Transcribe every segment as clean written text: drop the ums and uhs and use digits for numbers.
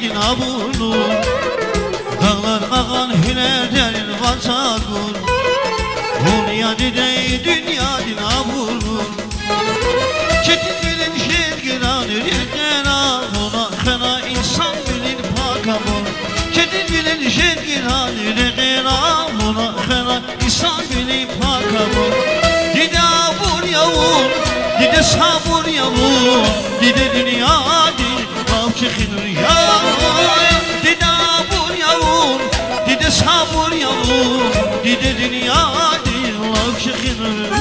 dina bulur. Dağlar ağan hünerlerin varsa dur. Dünya dide dünya dina bulur. Çetin bilin şergiran ürkena, ona kena insan bilin pakamur. Çetin bilin şergiran ürkena, ona kena insan bilin pakamur. Dide abur yavur, dide sabur yavur, dide dünya di çıkınır ya. Dide abur yavur, dide sabur yavur, dide dünya di çıkınır.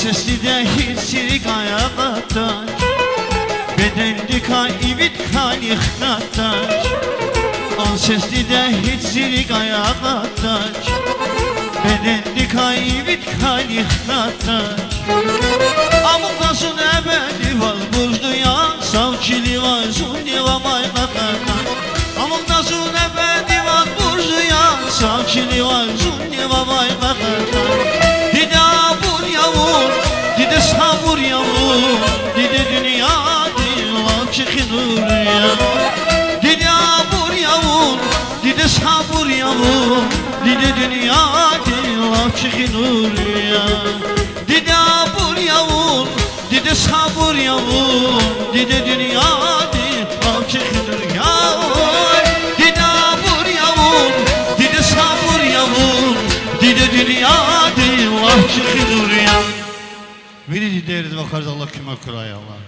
Sesli de hiç ayağa taş, bedendi kan ibit kanih taş. An sesli de hiç ayağa taş, bedendi kan ibit kanih taş. Amuklasın ebedi val buzdu ya, savçili var sundi va mayka taş. Amuklasın ebedi val buzdu ya, savçili var sundi va mayka taş. Dide abur yavur, dide sabur yavur, dide dünya dilak çıkınır ya. Dide abur yavur, dide sabur yavur, dide dünya dilak çıkınır ya. Dide abur yavur, dide sabur yavur, dide dünya dilak çıkınır ya. Dide abur yavur, dide sabur yavur, dide dünya dilak çıkınır ya. Biri deriz bakarız Allah kime kuraya Allah.